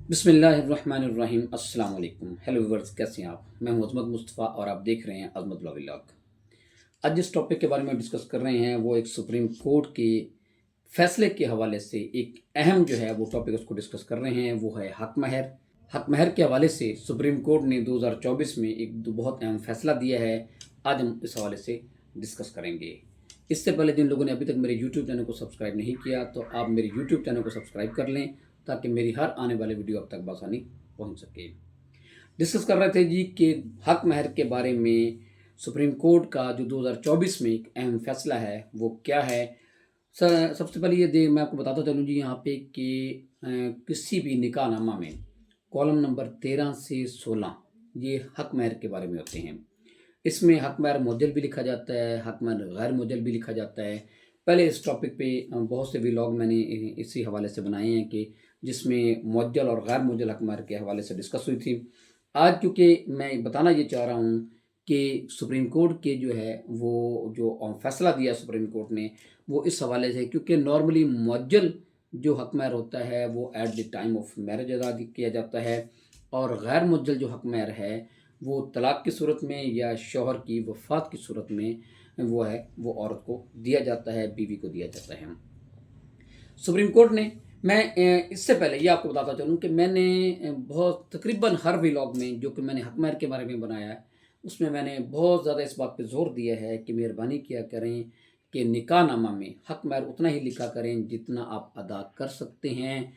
बिस्मिल्लाहिर्रहमानिर्रहीम। अस्सलाम वालेकुम। हेलो व्यूअर्स, कैसे हैं आप? मैं हूं अज़मत मुस्तफ़ा और आप देख रहे हैं अज़मत व्लॉग। आज जिस टॉपिक के बारे में डिस्कस कर रहे हैं वो एक सुप्रीम कोर्ट के फैसले के हवाले से एक अहम जो है वो टॉपिक उसको डिस्कस कर रहे हैं, वो है हक महर। हक महर के हवाले से सुप्रीम कोर्ट ने 2024 में एक बहुत अहम फैसला दिया है। आज हम इस हवाले से डिस्कस करेंगे। इससे पहले जिन लोगों ने अभी तक मेरे यूट्यूब चैनल को सब्सक्राइब नहीं किया तो आप मेरे यूट्यूब चैनल को सब्सक्राइब कर लें ताकि मेरी हर आने वाली वीडियो अब तक बआसानी पहुंच सके। डिस्कस कर रहे थे जी कि हक महर के बारे में सुप्रीम कोर्ट का जो 2024 में एक अहम फैसला है वो क्या है। सबसे पहले ये मैं आपको बताता चलूँ जी यहाँ पे कि किसी भी निकाहनामा में कॉलम नंबर 13 से 16 ये हक महर के बारे में होते हैं। इसमें हक महर मुअज्जल भी लिखा जाता है, हक महर गैर मुअज्जल भी लिखा जाता है। पहले इस टॉपिक पे बहुत से व्लॉग मैंने इसी हवाले से बनाए हैं कि जिसमें मुअज्जल और गैर मुअज्जल हक महर के हवाले से डिस्कस हुई थी। आज क्योंकि मैं बताना ये चाह रहा हूँ कि सुप्रीम कोर्ट के जो है वो जो फैसला दिया सुप्रीम कोर्ट ने वो इस हवाले से, क्योंकि नॉर्मली मुअज्जल जो हक महर होता है वो at the time of marriage अदा किया जाता है और गैर मुअज्जल जो हक महर है वो तलाक की सूरत में या शौहर की वफ़ात की सूरत में वो औरत को दिया जाता है, बीवी को दिया जाता है। सुप्रीम कोर्ट ने इससे पहले ये आपको बताता चलूँ कि मैंने बहुत तकरीबन हर व्लॉग में जो कि मैंने हक महर के बारे में बनाया है उसमें मैंने बहुत ज़्यादा इस बात पे ज़ोर दिया है कि मेहरबानी किया करें कि निकाहनामा में हक महर उतना ही लिखा करें जितना आप अदा कर सकते हैं।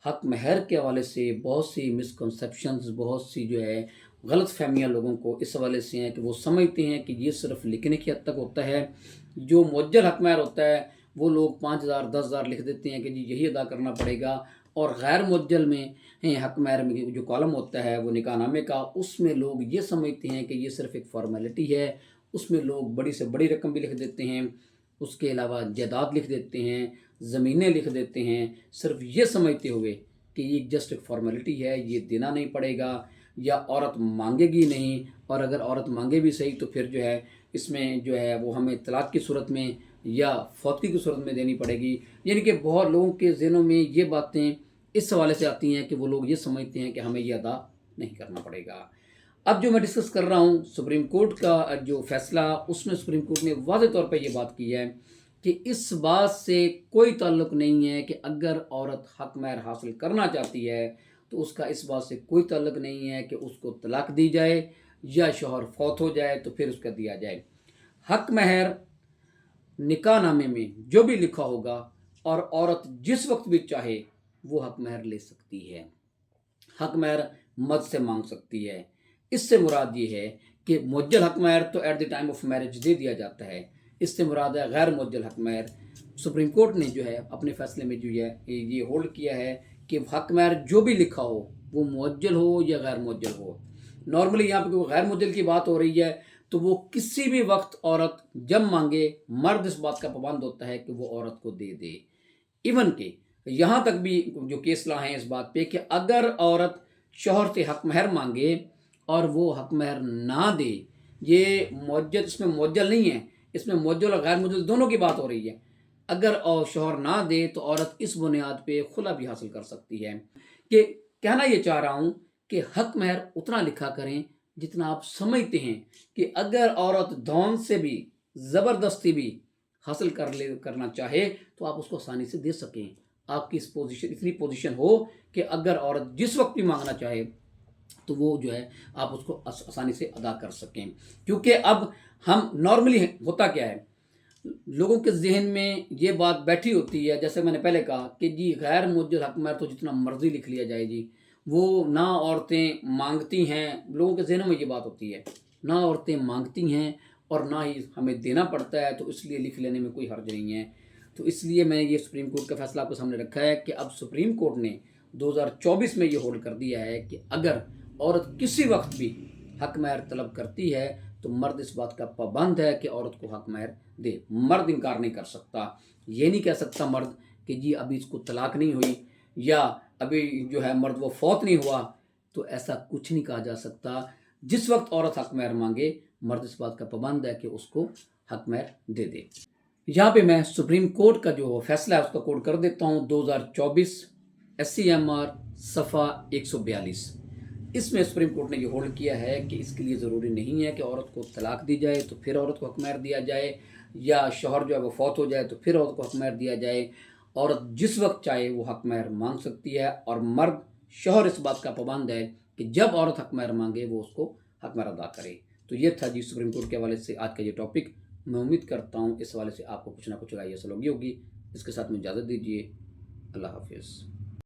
हक महर के हवाले से बहुत सी मिसकंसेप्शंस, बहुत सी जो है गलत फहमियाँ लोगों को इस हवाले से हैं कि वो समझते हैं कि ये सिर्फ लिखने की हद तक होता है। जो मुअज्जल हक महर होता है वो लोग 5,000 10,000 लिख देते हैं कि जी यही अदा करना पड़ेगा, और गैर मुअज्जल में हक महर में जो कॉलम होता है वो निकाहनामे का, उसमें लोग ये समझते हैं कि ये सिर्फ एक फॉर्मेलिटी है। उसमें लोग बड़ी से बड़ी रकम भी लिख देते हैं, उसके अलावा जायदाद लिख देते हैं, ज़मीनें लिख देते हैं, सिर्फ ये समझते हुए कि ये जस्ट एक फॉर्मेलिटी है, ये देना नहीं पड़ेगा या औरत मांगेगी नहीं, और अगर औरत मांगे भी सही तो फिर जो है इसमें जो है वो हमें तलाक की सूरत में या फौतगी की सूरत में देनी पड़ेगी। यानी कि बहुत लोगों के ज़हनों में ये बातें इस हवाले से आती हैं कि वो लोग ये समझते हैं कि हमें ये अदा नहीं करना पड़ेगा। अब जो मैं डिस्कस कर रहा हूँ सुप्रीम कोर्ट का जो फैसला, उसमें सुप्रीम कोर्ट ने वाज़ेह तौर पे ये बात की है कि इस बात से कोई ताल्लुक़ नहीं है कि अगर औरत हक महर हासिल करना चाहती है तो उसका इस बात से कोई ताल्लुक़ नहीं है कि उसको तलाक दी जाए या शौहर फौत हो जाए तो फिर उसका दिया जाए। हक महर निकाहनामे में जो भी लिखा होगा और औरत जिस वक्त भी चाहे वो हक महर ले सकती है, हक महर मर्द से मांग सकती है। इससे मुराद ये है कि मुअज्जल हक महर तो at the time of marriage they दिया जाता है, इससे मुराद है गैर मुअज्जल हक महर। सुप्रीम कोर्ट ने जो है अपने फैसले में जो है ये होल्ड किया है कि हक महर जो भी लिखा हो वो मुअज्जल हो या गैर मुअज्जल हो। नॉर्मली यहाँ पे गैर मुअज्जल की बात हो रही है तो वो किसी भी वक्त औरत जब मांगे, मर्द इस बात का पाबंद होता है कि वो औरत को दे दे। इवन के यहाँ तक भी जो केस ला हैं इस बात पे कि अगर औरत शौहर से हक महर मांगे और वो हक महर ना दे, ये मुअज्जल, इसमें मुअज्जल नहीं है, इसमें मुअज्जल और गैर मुअज्जल दोनों की बात हो रही है। अगर और शौहर ना दे तो औरत इस बुनियाद पे खुला भी हासिल कर सकती है। कि कहना ये चाह रहा हूँ कि हक महर उतना लिखा करें जितना आप समझते हैं कि अगर औरत धौन से भी, ज़बरदस्ती भी हासिल करना चाहे तो आप उसको आसानी से दे सकें। आपकी इस पोजीशन, इतनी पोजीशन हो कि अगर औरत जिस वक्त भी मांगना चाहे तो वो जो है आप उसको आसानी से अदा कर सकें। क्योंकि अब हम नॉर्मली होता क्या है, लोगों के जहन में ये बात बैठी होती है, जैसे मैंने पहले कहा कि जी गैर मुअज्जल हक महर तो जितना मर्जी लिख लिया जाए जी, वो ना औरतें मांगती हैं, लोगों के जहनों में ये बात होती है, ना औरतें मांगती हैं और ना ही हमें देना पड़ता है, तो इसलिए लिख लेने में कोई हर्ज नहीं है। तो इसलिए मैंने ये सुप्रीम कोर्ट का फैसला आपके सामने रखा है कि अब सुप्रीम कोर्ट ने 2024 में ये होल्ड कर दिया है कि अगर औरत किसी वक्त भी हक महर तलब करती है तो मर्द इस बात का पाबंद है कि औरत को हक महर दे। मर्द इनकार नहीं कर सकता, ये नहीं कह सकता मर्द कि जी अभी इसको तलाक नहीं हुई या अभी जो है मर्द वो फौत नहीं हुआ, तो ऐसा कुछ नहीं कहा जा सकता। जिस वक्त औरत हक महर मांगे मर्द इस बात का पाबंद है कि उसको हक महर दे दे। यहाँ पे मैं सुप्रीम कोर्ट का जो फैसला है उसका कोड कर देता हूँ, 2024 SCMR صفحہ 142. اس میں سپریم کورٹ نے یہ ہولڈ کیا ہے کہ اس کے لیے ضروری نہیں ہے کہ عورت کو طلاق دی جائے تو پھر عورت کو حق مہر دیا جائے، یا شوہر جو ہے وہ فوت ہو جائے تو پھر عورت کو حق مہر دیا جائے. عورت جس وقت چاہے وہ حق مہر مانگ سکتی ہے، اور مرد شوہر اس بات کا پابند ہے کہ جب عورت حق مہر مانگے وہ اس کو حق مہر ادا کرے. تو یہ تھا جی سپریم کورٹ کے حوالے سے آج کا یہ ٹاپک. میں امید کرتا ہوں اس حوالے سے آپ کو کچھ نہ کچھ رائے حاصل ہوگی. اس کے ساتھ میں اجازت دیجیے. اللہ حافظ.